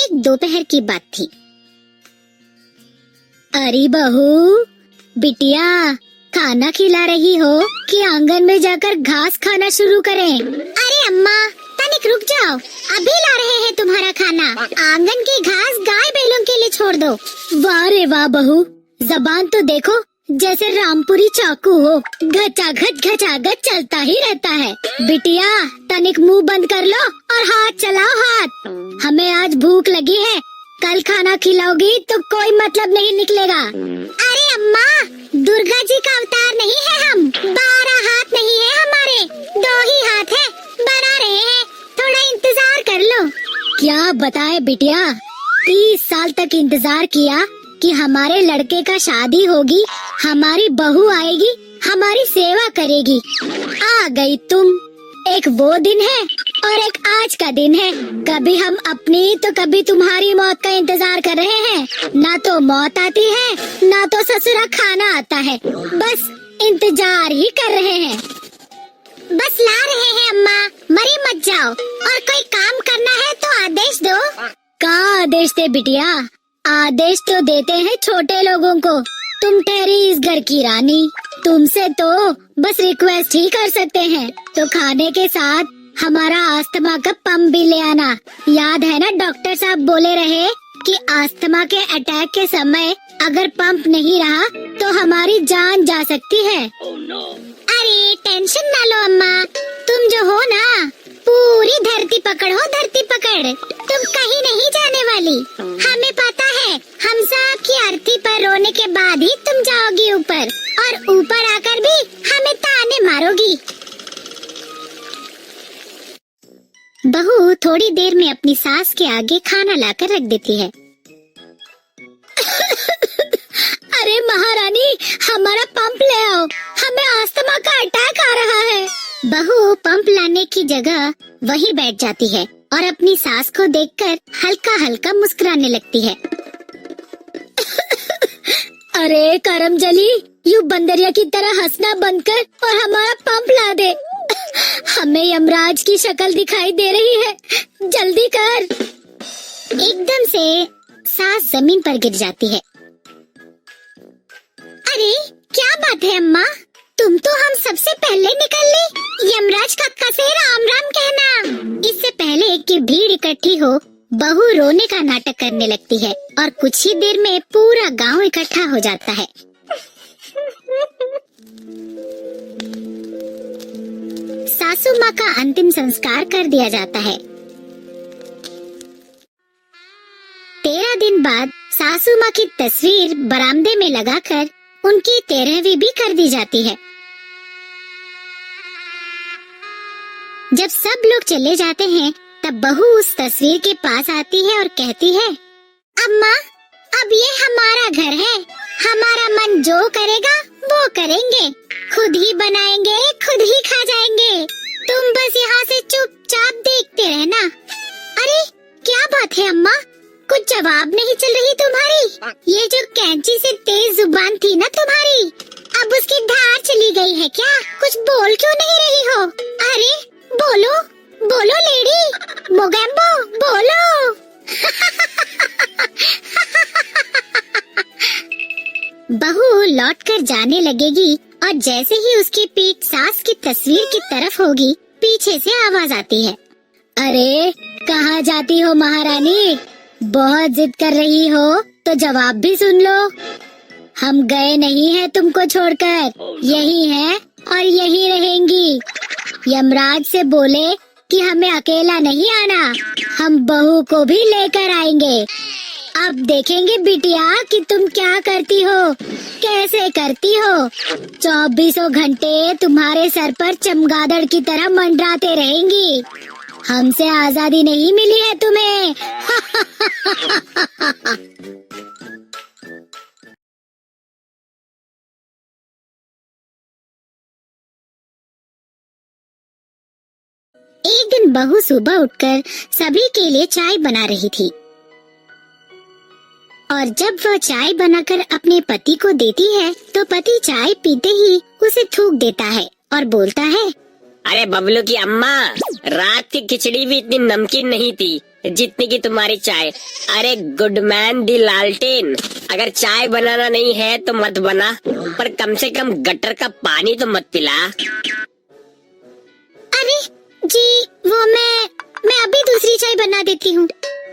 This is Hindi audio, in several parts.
एक दोपहर की बात थी। अरे बहू, बिटिया खाना खिला रही हो कि आंगन में जाकर घास खाना शुरू करें? अरे अम्मा, तनिक रुक जाओ, अभी ला रहे हैं तुम्हारा खाना। आंगन की घास गाय बैलों के लिए छोड़ दो। वाह रे वाह बहू, जबान तो देखो जैसे रामपुरी चाकू हो, घचाघच चलता ही रहता है। बिटिया तनिक मुंह बंद कर लो और हाथ चलाओ हाथ। हमें आज भूख लगी है, कल खाना खिलाओगी तो कोई मतलब नहीं निकलेगा। अरे अम्मा, दुर्गा जी का अवतार नहीं है हम, 12 हाथ नहीं है हमारे, 2 ही हाथ है, बना रहे हैं, थोड़ा इंतजार कर लो। क्या बताए बिटिया, 30 साल तक इंतजार किया कि हमारे लड़के का शादी होगी, हमारी बहू आएगी, हमारी सेवा करेगी। आ गई तुम। एक वो दिन है और एक आज का दिन है। कभी हम अपनी तो कभी तुम्हारी मौत का इंतजार कर रहे हैं। ना तो मौत आती है, ना तो ससुरा खाना आता है, बस इंतजार ही कर रहे हैं। बस ला रहे हैं अम्मा, मरी मत जाओ। और कोई काम करना है तो आदेश दो। का आदेश दे बिटिया? आदेश तो देते हैं छोटे लोगों को। तुम ठहरी इस घर की रानी, तुमसे तो बस रिक्वेस्ट ही कर सकते हैं। तो खाने के साथ हमारा अस्थमा का पंप भी ले आना। याद है ना, डॉक्टर साहब बोले रहे कि अस्थमा के अटैक के समय अगर पंप नहीं रहा तो हमारी जान जा सकती है। अरे टेंशन ना लो अम्मा, तुम जो हो ना, पूरी धरती पकड़ हो, धरती पकड़, तुम कहीं नहीं जाने वाली। हमें पता है, हम सब की अर्थी पर रोने के बाद ही तुम जाओगी ऊपर, और ऊपर आकर भी हमें ताने मारोगी। बहू थोड़ी देर में अपनी सास के आगे खाना लाकर रख देती है। अरे महारानी, हमारा पंप ले आओ, हमें अस्थमा का अटैक आ रहा है। बहू पंप लाने की जगह वहीं बैठ जाती है और अपनी सास को देखकर हल्का हल्का मुस्कुराने लगती है। अरे करमजली, यूं बंदरिया की तरह हंसना बंद कर और हमारा पंप ला दे। हमें यमराज की शक्ल दिखाई दे रही है, जल्दी कर। एकदम से सास जमीन पर गिर जाती है। अरे क्या बात है अम्मा, तुम तो हम सबसे पहले निकल ली। यमराज कक्का से राम राम कहना। इससे पहले कि भीड़ इकट्ठी हो, बहू रोने का नाटक करने लगती है और कुछ ही देर में पूरा गांव इकट्ठा हो जाता है। सासू माँ का अंतिम संस्कार कर दिया जाता है। 13 दिन बाद सासू माँ की तस्वीर बरामदे में लगाकर उनकी 13वीं भी कर दी जाती है। जब सब लोग चले जाते हैं तब बहू उस तस्वीर के पास आती है और कहती है, अम्मा अब ये हमारा घर है, हमारा मन जो करेगा वो करेंगे, खुद ही बनाएंगे, खुद ही खा जाएंगे, तुम बस यहाँ से चुपचाप देखते रहना। अरे क्या बात है अम्मा, कुछ जवाब नहीं चल रही तुम्हारी? ये जो कैंची से तेज जुबान थी ना तुम्हारी, अब उसकी धार चली गई है क्या? कुछ बोल क्यों नहीं रही हो? अरे बोलो बोलो लेडी, मोगैम्बो बोलो। बहू लौटकर जाने लगेगी और जैसे ही उसकी पीठ सास की तस्वीर की तरफ होगी, पीछे से आवाज आती है, अरे कहाँ जाती हो महारानी? बहुत जिद कर रही हो तो जवाब भी सुन लो। हम गए नहीं हैं तुमको छोड़कर, यही हैं और यही रहेंगी। यमराज से बोले कि हमें अकेला नहीं आना, हम बहू को भी लेकर आएंगे। अब देखेंगे बिटिया कि तुम क्या करती हो, कैसे करती हो। 24 घंटे तुम्हारे सर पर चमगादड़ की तरह मंडराते रहेंगी। हमसे आजादी नहीं मिली है तुम्हें। एक दिन बहू सुबह उठकर सभी के लिए चाय बना रही थी और जब वह चाय बनाकर अपने पति को देती है तो पति चाय पीते ही उसे थूक देता है और बोलता है, अरे बबलू की अम्मा, रात की खिचड़ी भी इतनी नमकीन नहीं थी, जितनी की तुम्हारी चाय। अरे गुड मैन दी लालटेन, अगर चाय बनाना नहीं है तो मत बना, पर कम से कम गटर का पानी तो मत पिला। अरे जी, वो मैं अभी दूसरी चाय बना देती हूँ।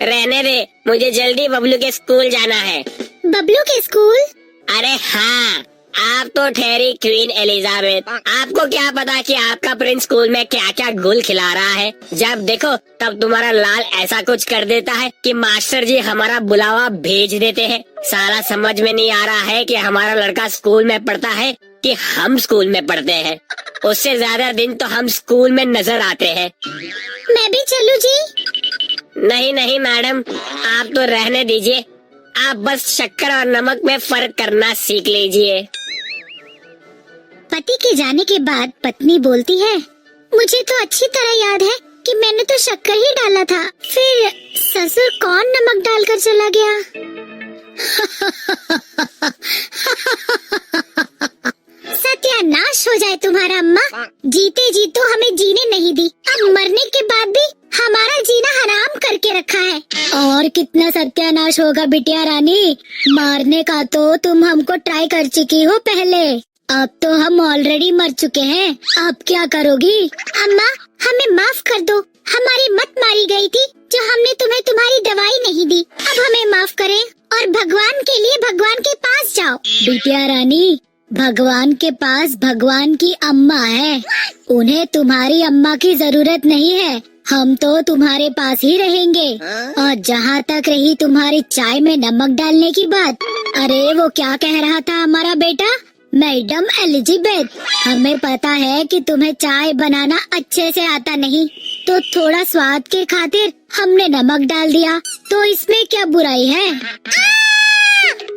रहने दे, मुझे जल्दी बबलू के स्कूल जाना है। बबलू के स्कूल? अरे हाँ, आप तो ठहरी क्वीन एलिजाबेथ। आपको क्या पता कि आपका प्रिंस स्कूल में क्या क्या गुल खिला रहा है। जब देखो तब तुम्हारा लाल ऐसा कुछ कर देता है कि मास्टर जी हमारा बुलावा भेज देते हैं। सारा समझ में नहीं आ रहा है कि हमारा लड़का स्कूल में पढ़ता है कि हम स्कूल में पढ़ते हैं। उससे ज्यादा दिन तो हम स्कूल में नजर आते हैं। मैं भी चलूं जी? नहीं नहीं मैडम, आप तो रहने दीजिए। आप बस शक्कर और नमक में फर्क करना सीख लीजिए। पति के जाने के बाद पत्नी बोलती है, मुझे तो अच्छी तरह याद है कि मैंने तो शक्कर ही डाला था, फिर ससुर कौन नमक डालकर चला गया। सत्यानाश हो जाए तुम्हारा अम्मा, जीते जी तो हमें जीने नहीं दी, अब मरने के बाद भी हमारा जीना हराम करके रखा है। और कितना सत्यानाश होगा बिटिया रानी, मारने का तो तुम हमको ट्राई कर चुकी हो पहले, अब तो हम ऑलरेडी मर चुके हैं, अब क्या करोगी? अम्मा हमें माफ कर दो, हमारी मत मारी गई थी जो हमने तुम्हें तुम्हारी दवाई नहीं दी, अब हमें माफ करें और भगवान के लिए भगवान के पास जाओ। बिटिया रानी, भगवान के पास भगवान की अम्मा है, उन्हें तुम्हारी अम्मा की जरूरत नहीं है, हम तो तुम्हारे पास ही रहेंगे। और जहाँ तक रही तुम्हारी चाय में नमक डालने की बात, अरे वो क्या कह रहा था हमारा बेटा, मैडम एलिजाबेथ, हमें पता है कि तुम्हें चाय बनाना अच्छे से आता नहीं, तो थोड़ा स्वाद के खातिर हमने नमक डाल दिया, तो इसमें क्या बुराई है?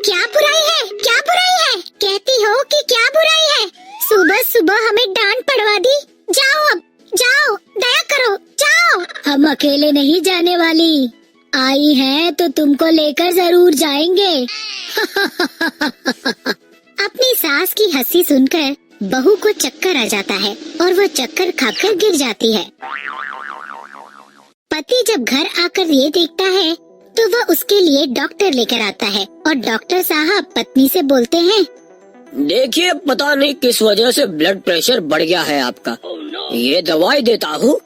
क्या बुराई है? क्या बुराई है? कहती हो कि क्या बुराई है? सुबह सुबह हमें डांट पड़वा दी, जाओ अब जाओ, दया करो, जाओ। हम अकेले नहीं जाने वाली, आई हैं तो तुमको लेकर जरूर जाएंगे। अपनी सास की हंसी सुनकर बहू को चक्कर आ जाता है और वो चक्कर खाकर गिर जाती है। पति जब घर आकर ये देखता है तो वह उसके लिए डॉक्टर लेकर आता है और डॉक्टर साहब पत्नी से बोलते हैं, देखिए पता नहीं किस वजह से ब्लड प्रेशर बढ़ गया है आपका, ये दवाई देता हूँ,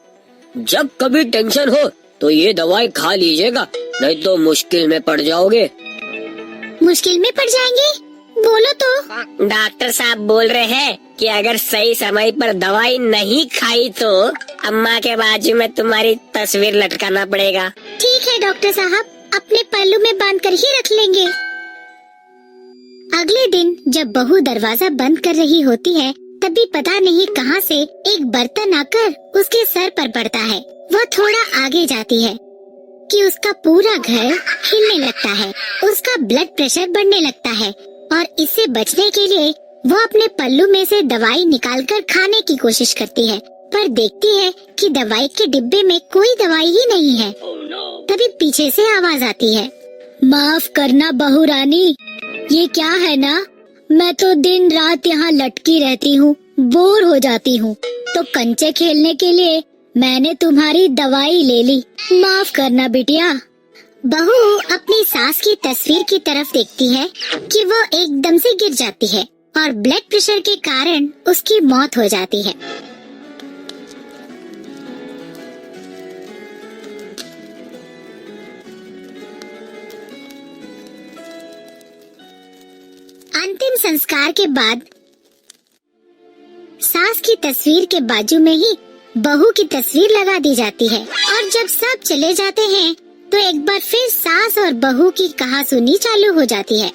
जब कभी टेंशन हो तो ये दवाई खा लीजिएगा, नहीं तो मुश्किल में पड़ जाओगे। मुश्किल में पड़ जाएंगे? बोलो तो। डॉक्टर साहब बोल रहे हैं कि अगर सही समय पर दवाई नहीं खाई तो अम्मा के बाजू में तुम्हारी तस्वीर लटकाना पड़ेगा। ठीक है डॉक्टर साहब, अपने पल्लू में बांध कर ही रख लेंगे। अगले दिन जब बहू दरवाजा बंद कर रही होती है, तभी पता नहीं कहां से एक बर्तन आकर उसके सर पर पड़ता है। वो थोड़ा आगे जाती है कि उसका पूरा घर हिलने लगता है, उसका ब्लड प्रेशर बढ़ने लगता है और इससे बचने के लिए वो अपने पल्लू में से दवाई निकालकर खाने की कोशिश करती है, पर देखती है कि दवाई के डिब्बे में कोई दवाई ही नहीं है। तभी पीछे से आवाज आती है, माफ करना बहू रानी, ये क्या है ना, मैं तो दिन रात यहाँ लटकी रहती हूँ, बोर हो जाती हूँ, तो कंचे खेलने के लिए मैंने तुम्हारी दवाई ले ली, माफ करना बिटिया। बहू अपनी सास की तस्वीर की तरफ देखती है कि वो एकदम से गिर जाती है और ब्लड प्रेशर के कारण उसकी मौत हो जाती है। अंतिम संस्कार के बाद सास की तस्वीर के बाजू में ही बहू की तस्वीर लगा दी जाती है और जब सब चले जाते हैं तो एक बार फिर सास और बहू की कहासुनी चालू हो जाती है।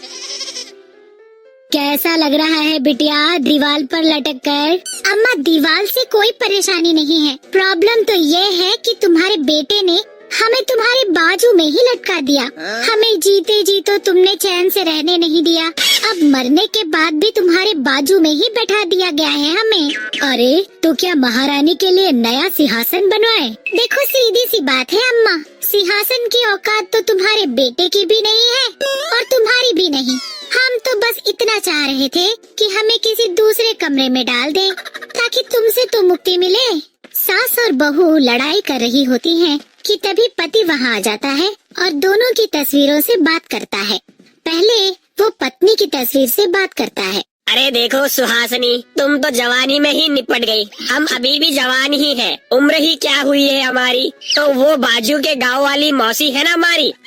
कैसा लग रहा है बिटिया दीवार पर लटक कर? अम्मा दीवार से कोई परेशानी नहीं है, प्रॉब्लम तो ये है कि तुम्हारे बेटे ने हमें तुम्हारे बाजू में ही लटका दिया, हमें जीते जी तो तुमने चैन से रहने नहीं दिया, अब मरने के बाद भी तुम्हारे बाजू में ही बैठा दिया गया है हमें। अरे तो क्या महारानी के लिए नया सिंहासन बनवाए? देखो सीधी सी बात है अम्मा, सिंहासन की औकात तो तुम्हारे बेटे की भी नहीं है और तुम्हारी भी नहीं, हम तो बस इतना चाह रहे थे कि हमें किसी दूसरे कमरे में डाल दें ताकि तुमसे तो मुक्ति मिले। सास और बहू लड़ाई कर रही होती हैं कि तभी पति वहाँ आ जाता है और दोनों की तस्वीरों से बात करता है। पहले वो पत्नी की तस्वीर से बात करता है। अरे देखो सुहासिनी, तुम तो जवानी में ही निपट गई, हम अभी भी जवान ही हैं, उम्र ही क्या हुई है हमारी। तो वो बाजू के गांव वाली मौसी है ना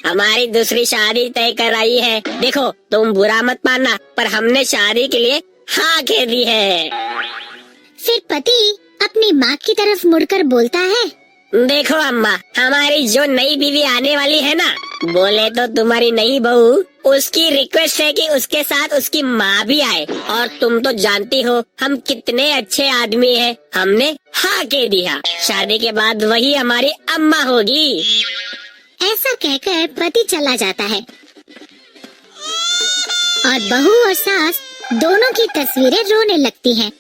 हमारी दूसरी शादी तय कर रही है। देखो तुम बुरा मत मानना, पर हमने शादी के लिए हाँ कह दी है। फिर पति अपनी माँ की तरफ मुड़कर बोलता है, देखो अम्मा, हमारी जो नई बीवी आने वाली है ना, बोले तो तुम्हारी नई बहू, उसकी रिक्वेस्ट है कि उसके साथ उसकी माँ भी आए। और तुम तो जानती हो हम कितने अच्छे आदमी हैं, हमने हाँ कह दिया। शादी के बाद वही हमारी अम्मा होगी। ऐसा कहकर पति चला जाता है और बहू और सास दोनों की तस्वीरें रोने लगती हैं।